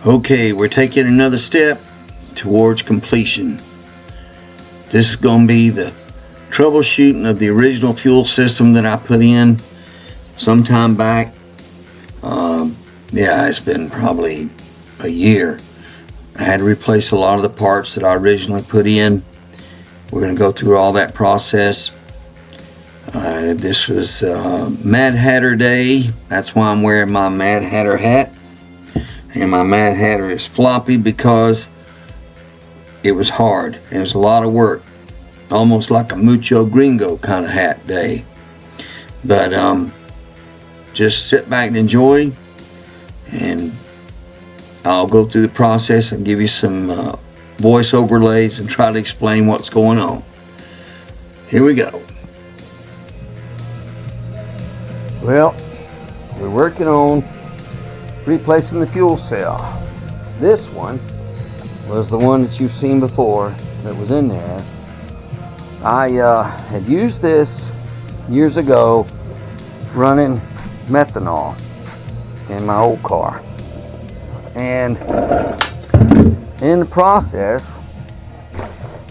Okay, we're taking another step towards completion. This is going to be the troubleshooting of the original fuel system that I put in sometime back. Yeah, it's been probably a year. I had to replace a lot of the parts that I originally put in. We're going to go through all that process. This was Mad Hatter Day. That's why I'm wearing my Mad Hatter hat. And my Mad Hatter is floppy because it was hard. It was a lot of work. Almost like a Mucho Gringo kind of hat day. But just sit back and enjoy. And I'll go through the process and give you some voice overlays and try to explain what's going on. Here we go. Well, we're working on replacing the fuel cell. This one was the one that you've seen before that was in there. I had used this years ago running methanol in my old car, and in the process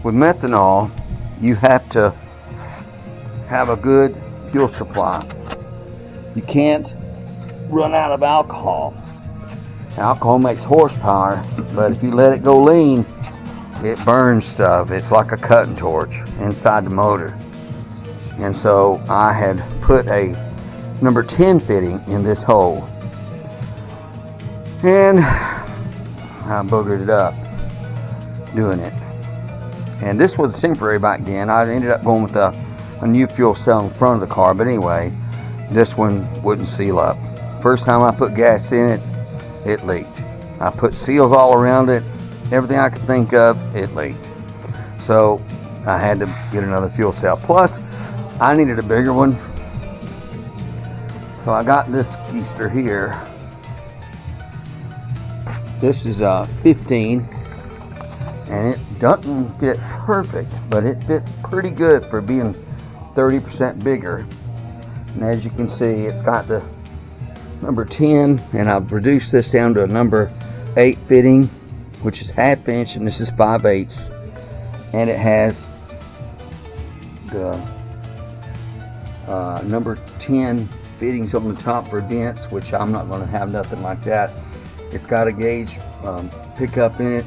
with methanol you have to have a good fuel supply. You can't run out of alcohol. Alcohol makes horsepower, but if you let it go lean, it burns stuff. It's like a cutting torch inside the motor. And so I had put a number 10 fitting in this hole, and I boogered it up doing it. And this was temporary back then. I ended up going with a new fuel cell in front of the car, but anyway, this one wouldn't seal up. First time I put gas in it, it leaked. I put seals all around it, everything I could think of, it leaked. So I had to get another fuel cell. Plus, I needed a bigger one. So I got this keister here. This is 15, and it doesn't fit perfect, but it fits pretty good for being 30% bigger. And as you can see, it's got the number 10, and I've reduced this down to a number 8 fitting, which is 1/2 inch, and this is 5/8, and it has the number 10 fittings on the top for vents, which I'm not going to have nothing like that. It's got a gauge pickup in it,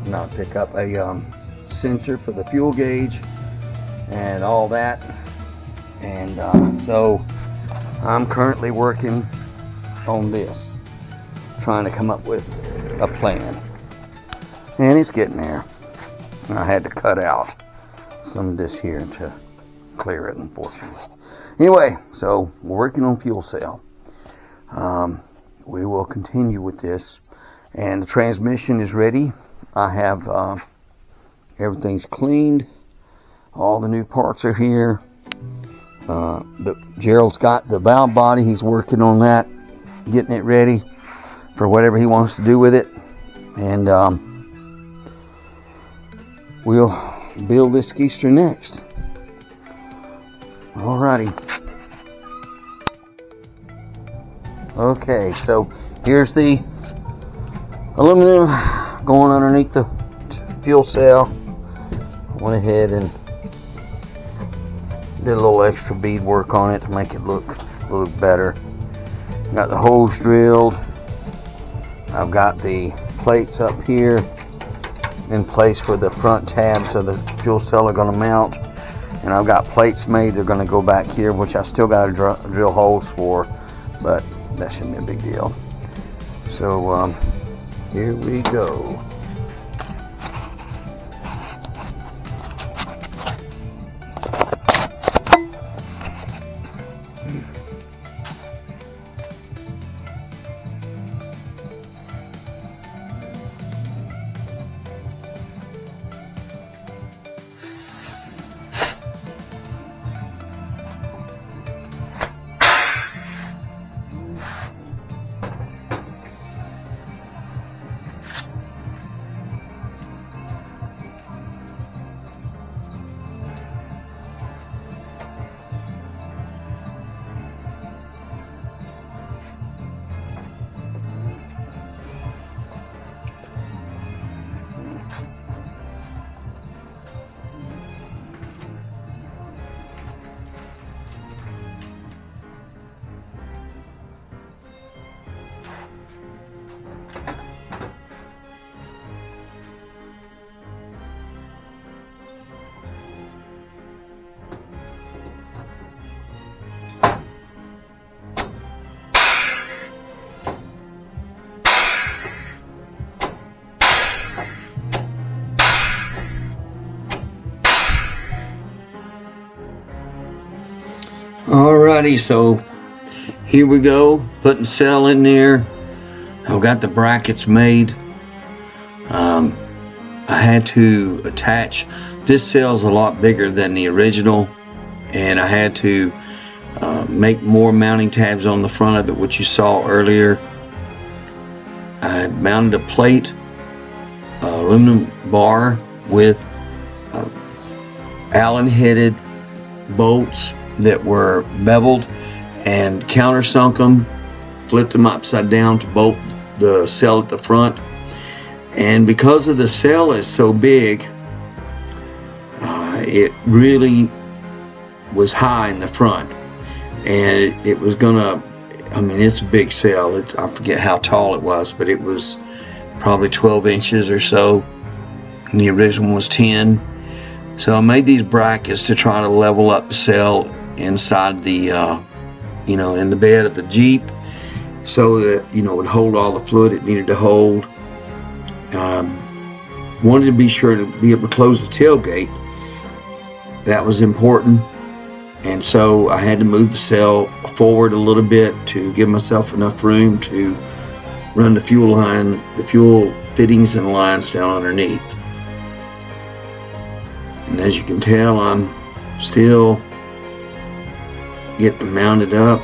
not pickup, a sensor for the fuel gauge and all that. And so I'm currently working on this, trying to come up with a plan, and it's getting there. I had to cut out some of this here to clear it, unfortunately. Anyway, so we're working on fuel cell. We will continue with this, and the transmission is ready. I have everything's cleaned. All the new parts are here. Gerald's got the valve body. He's working on that, getting it ready for whatever he wants to do with it. And we'll build this keister next. Alrighty. Okay, so here's the aluminum going underneath the fuel cell. I went ahead and did a little extra bead work on it to make it look a little better. Got the holes drilled. I've got the plates up here in place for the front tabs of the fuel cell are going to mount. And I've got plates made. They're going to go back here, which I still got to drill holes for, but that shouldn't be a big deal. So here we go. Alrighty, so here we go, putting cell in there. I've got the brackets made. I had to attach, this cell's a lot bigger than the original, and I had to make more mounting tabs on the front of it, which you saw earlier. I mounted a plate, aluminum bar with Allen headed bolts that were beveled, and countersunk them, flipped them upside down to bolt the cell at the front. And because of the cell is so big, it really was high in the front, and it was gonna, I mean, it's a big cell. I forget how tall it was, but it was probably 12 inches or so, and the original was 10. So I made these brackets to try to level up the cell inside the in the bed of the Jeep, so that it would hold all the fluid it needed to hold. Wanted to be sure to be able to close the tailgate. That was important, and so I had to move the cell forward a little bit to give myself enough room to run the fuel line, the fuel fittings and lines down underneath. And as you can tell, I'm still getting them mounted up.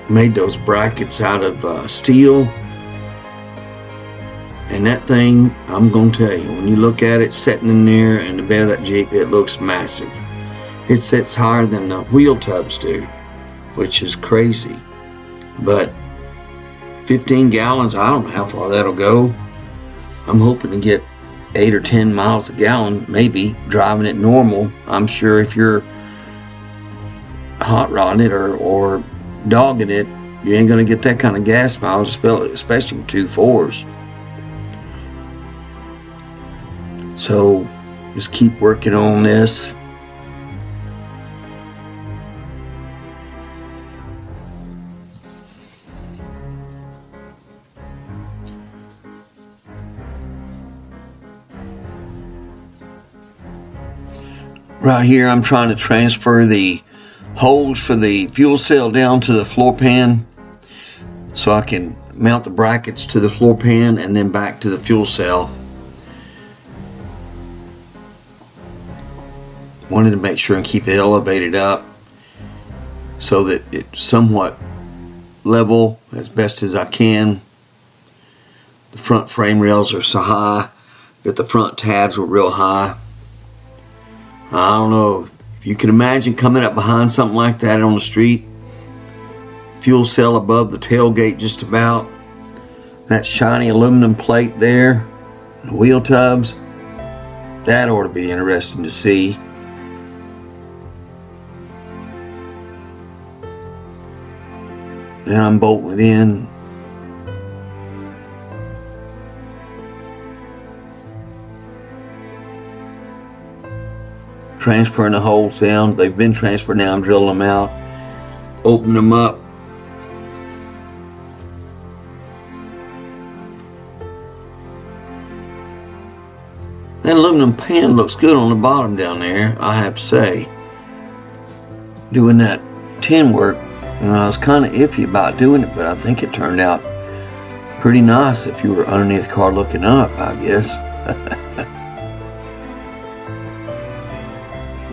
Made those brackets out of steel, and that thing, I'm gonna tell you, when you look at it sitting in there in the bed of that Jeep, it looks massive. It sits higher than the wheel tubs do, which is crazy. But 15 gallons, I don't know how far that'll go. I'm hoping to get 8 or 10 miles a gallon, maybe, driving it normal. I'm sure if you're hot rodding it or dogging it, you ain't gonna get that kind of gas mileage, especially with 2.4s. So just keep working on this. Right here, I'm trying to transfer the holes for the fuel cell down to the floor pan, so I can mount the brackets to the floor pan and then back to the fuel cell. Wanted to make sure and keep it elevated up so that it's somewhat level as best as I can. The front frame rails are so high that the front tabs were real high. I don't know if you can imagine coming up behind something like that on the street, fuel cell above the tailgate just about, that shiny aluminum plate there, the wheel tubs. That ought to be interesting to see. Now I'm bolting it in. Transferring the holes down. They've been transferred now. I'm drilling them out. Open them up. That aluminum pan looks good on the bottom down there, I have to say. Doing that tin work, and I was kind of iffy about doing it, but I think it turned out pretty nice if you were underneath the car looking up, I guess.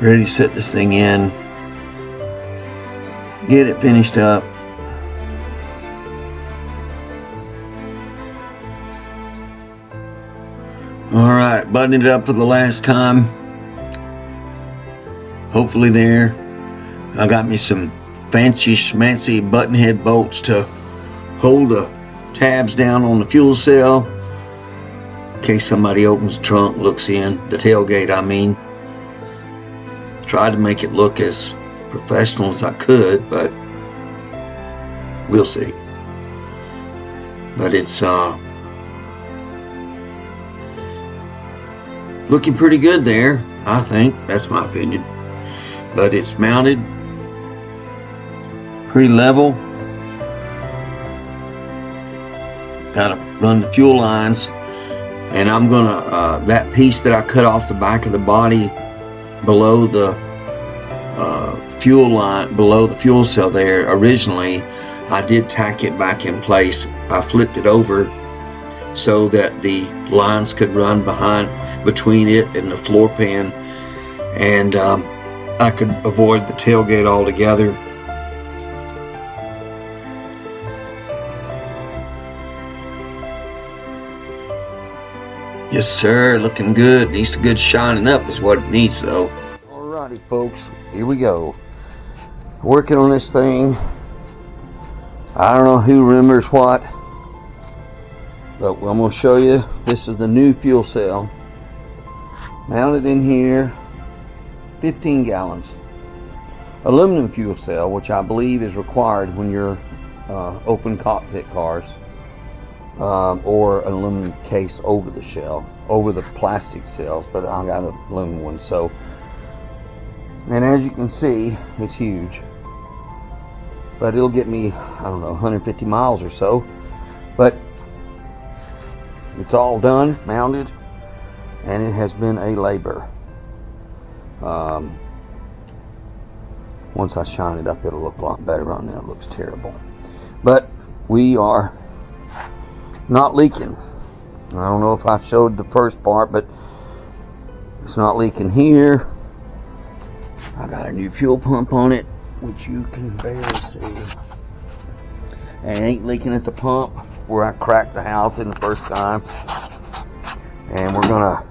Ready to set this thing in, get it finished up. Alright, buttoning it up for the last time. Hopefully there. I got me some fancy schmancy button head bolts to hold the tabs down on the fuel cell in case somebody opens the trunk, looks in, the tailgate I mean. Tried to make it look as professional as I could, but we'll see. But it's looking pretty good there, I think. That's my opinion. But it's mounted pretty level. Gotta run the fuel lines And I'm gonna, that piece that I cut off the back of the body below the fuel line, below the fuel cell there, originally I did tack it back in place. I flipped it over so that the lines could run between it and the floor pan, and I could avoid the tailgate altogether. Yes sir, looking good. Needs a good shining up is what it needs though. Alrighty folks, here we go. Working on this thing. I don't know who remembers what, but I'm going to show you. This is the new fuel cell. Mounted in here, 15 gallons. Aluminum fuel cell, which I believe is required when you're open cockpit cars, or an aluminum case over the shell, over the plastic cells, but I got an aluminum one. So, and as you can see, it's huge. But it'll get me, I don't know, 150 miles or so. But it's all done, mounted, and it has been a labor. Once I shine it up, it'll look a lot better. Right now it looks terrible. But we are not leaking. I don't know if I showed the first part, but it's not leaking here. I got a new fuel pump on it, which you can barely see. And it ain't leaking at the pump where I cracked the house in the first time. And we're gonna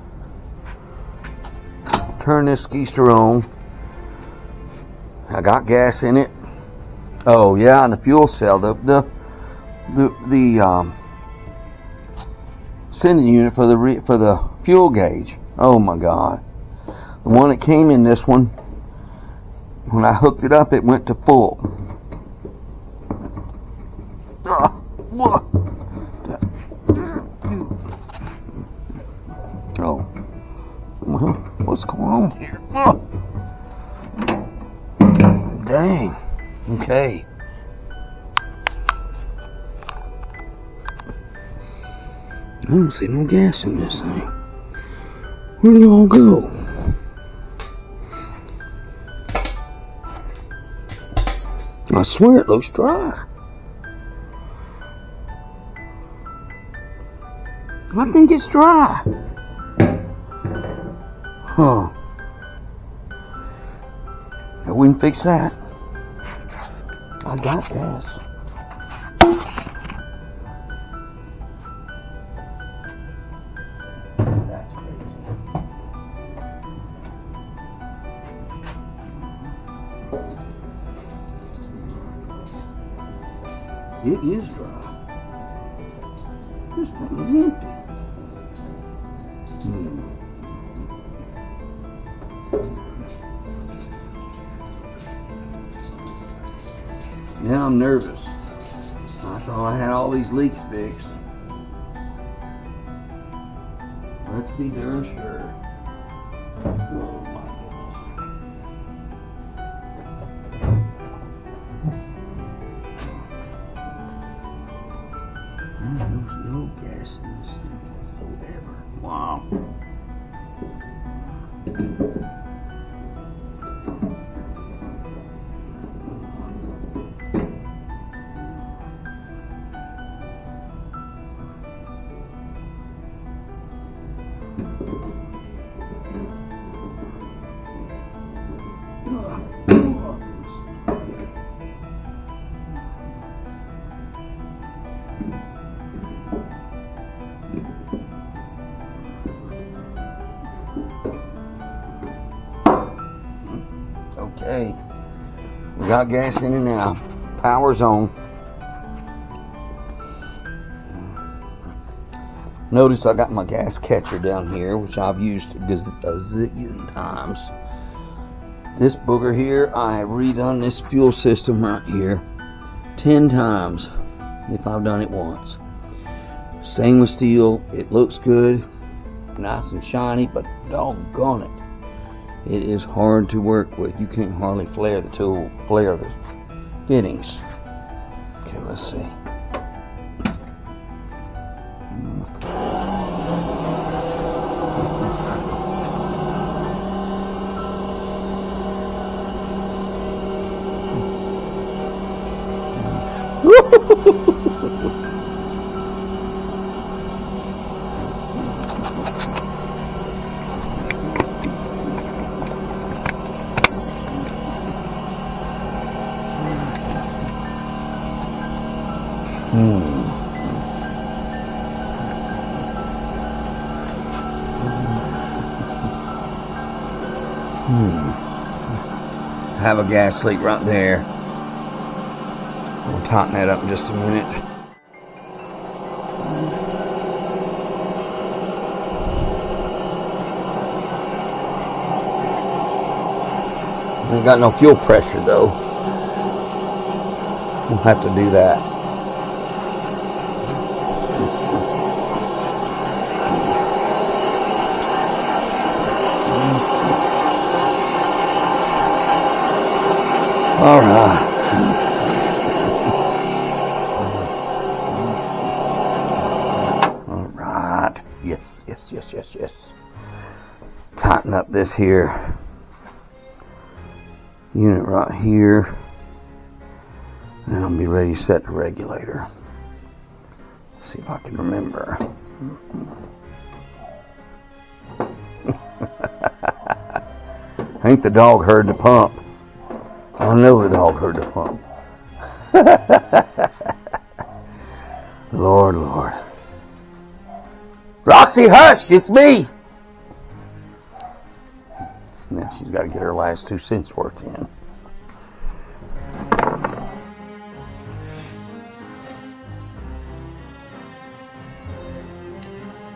turn this keister on. I got gas in it. Oh yeah, and the fuel cell, the sending unit for the fuel gauge. Oh my God, the one that came in this one, when I hooked it up, it went to full. Oh, well, what's going on here? Dang. Okay. I don't see no gas in this thing. Where did it all go? I swear it looks dry. I think it's dry. Huh. I wouldn't fix that. I got gas. That's crazy. It is dry. This thing is empty. Now I'm nervous. I thought I had all these leaks fixed. Let's be darn sure. Oh my goodness. There's no gas in this thing whatsoever. Wow. Okay, we got gas in it now. Power's on. Notice I got my gas catcher down here, which I've used a zillion times. This booger here, I have redone this fuel system right here 10 times if I've done it once. Stainless steel, it looks good, nice and shiny, but doggone it, it is hard to work with. You can't hardly flare the fittings. Okay, let's see. Have a gas leak right there. We'll tighten that up in just a minute. Ain't got no fuel pressure though. We'll have to do that. All right. All right. Yes. Tighten up this here unit right here, and I'll be ready to set the regulator. See if I can remember. I think the dog heard the pump. I know the dog heard the pump. Lord. Roxy, hush! It's me! Now she's got to get her last 2 cents worth in.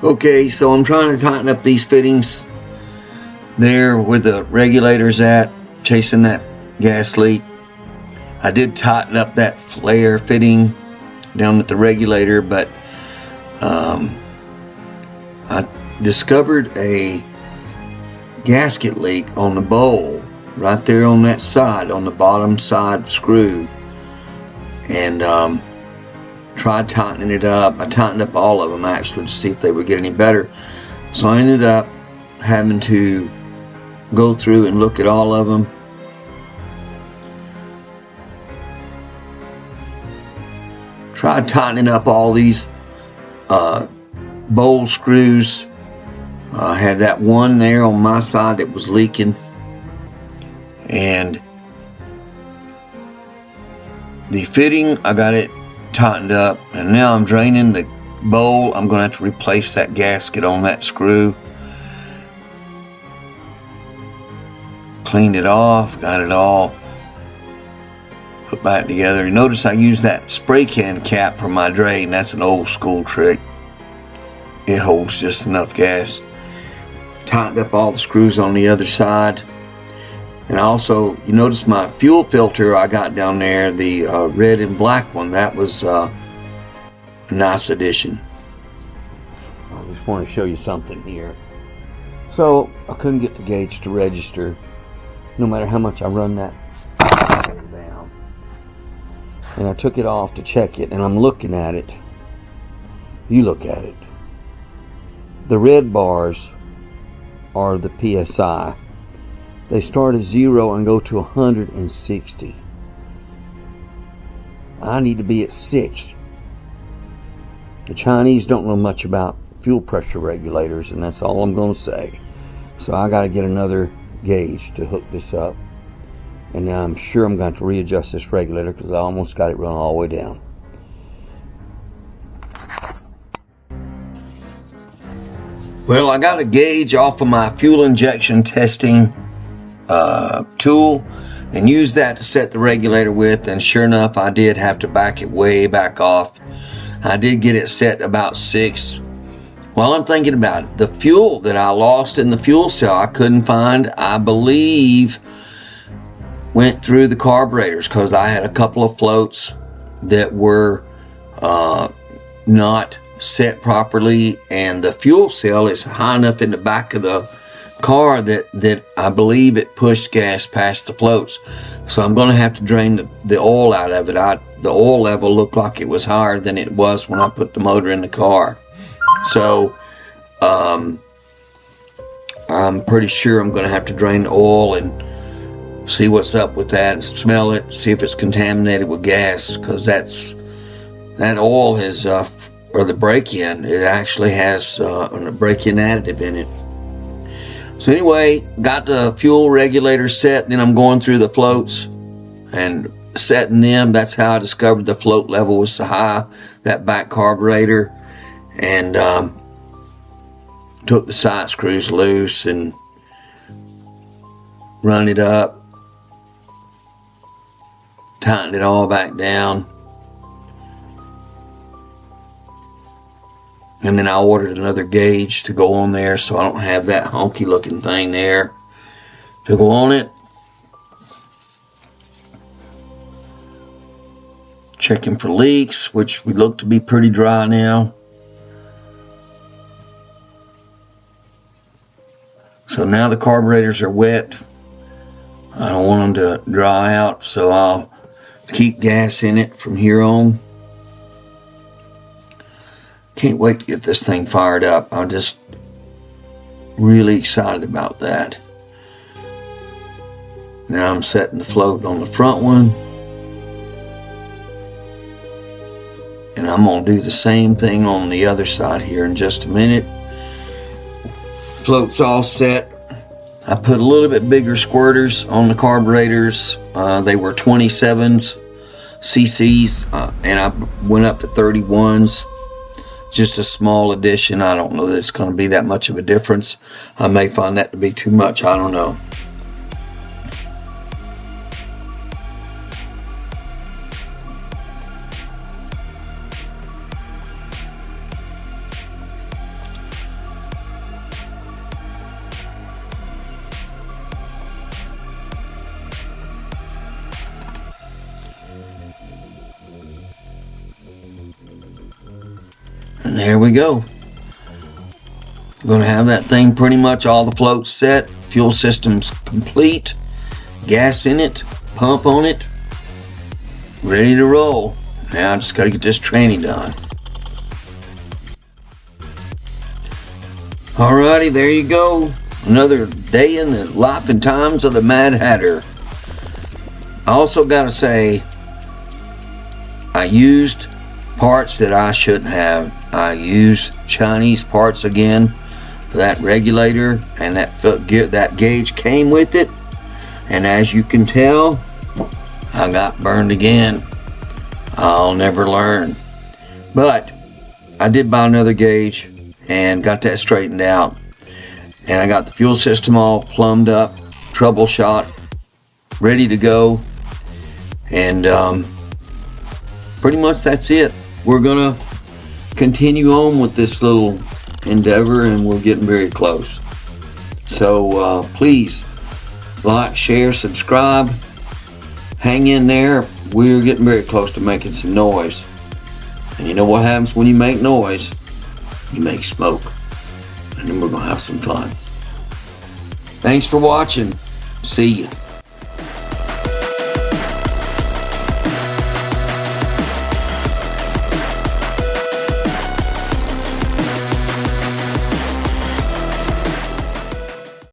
Okay, so I'm trying to tighten up these fittings there where the regulator's at, chasing that gas leak. I did tighten up that flare fitting down at the regulator, but I discovered a gasket leak on the bowl right there on that side, on the bottom side screw, and tried tightening it up. I tightened up all of them actually to see if they would get any better. So I ended up having to go through and look at all of them. Tried tightening up all these bowl screws. I had that one there on my side that was leaking, and the fitting, I got it tightened up, and now I'm draining the bowl. I'm going to have to replace that gasket on that screw. Cleaned it off, got it all put back together. You notice I used that spray can cap for my drain. That's an old school trick. It holds just enough gas. Tightened up all the screws on the other side. And also, you notice my fuel filter I got down there, the red and black one, that was a nice addition. I just want to show you something here. So, I couldn't get the gauge to register no matter how much I run that down. And I took it off to check it, and I'm looking at it. You look at it. The red bars are the PSI. They start at 0 and go to 160. I need to be at 6. The Chinese don't know much about fuel pressure regulators, and that's all I'm going to say. So I got to get another gauge to hook this up, and now I'm sure I'm going to readjust this regulator because I almost got it run all the way down. Well, I got a gauge off of my fuel injection testing tool and used that to set the regulator with, and sure enough I did have to back it way back off. I did get it set about 6. While I'm thinking about it, the fuel that I lost in the fuel cell I couldn't find, I believe went through the carburetors, because I had a couple of floats that were not set properly, and the fuel cell is high enough in the back of the car that I believe it pushed gas past the floats. So I'm going to have to drain the oil out of it. The oil level looked like it was higher than it was when I put the motor in the car. So I'm pretty sure I'm going to have to drain the oil and see what's up with that, and smell it, see if it's contaminated with gas, because that oil has or the break-in, it actually has a break-in additive in it. So anyway, got the fuel regulator set, then I'm going through the floats and setting them. That's how I discovered the float level was so high, that back carburetor. And took the side screws loose and run it up, tightened it all back down, and then I ordered another gauge to go on there so I don't have that honky looking thing there to go on it. Checking for leaks, which we look to be pretty dry now. So now the carburetors are wet. I don't want them to dry out, so I'll keep gas in it from here on. Can't wait to get this thing fired up. I'm just really excited about that. Now I'm setting the float on the front one. And I'm going to do the same thing on the other side here in just a minute. Float's all set. I put a little bit bigger squirters on the carburetors. They were 27s cc's, and I went up to 31s. Just a small addition. I don't know that it's going to be that much of a difference. I may find that to be too much. I don't know. And there we go. We're going to have that thing pretty much all the floats set, fuel system's complete, gas in it, pump on it, ready to roll. Now I just got to get this training done. Alrighty, there you go. Another day in the life and times of the Mad Hatter. I also got to say, I used parts that I shouldn't have. I used Chinese parts again for that regulator, and that gauge came with it, and as you can tell, I got burned again. I'll never learn. But I did buy another gauge and got that straightened out, and I got the fuel system all plumbed up, troubleshot, ready to go, and pretty much that's it. We're gonna continue on with this little endeavor, and we're getting very close. So please like, share, subscribe, hang in there. We're getting very close to making some noise, and you know what happens when you make noise? You make smoke, and then we're gonna have some fun. Thanks for watching. See ya.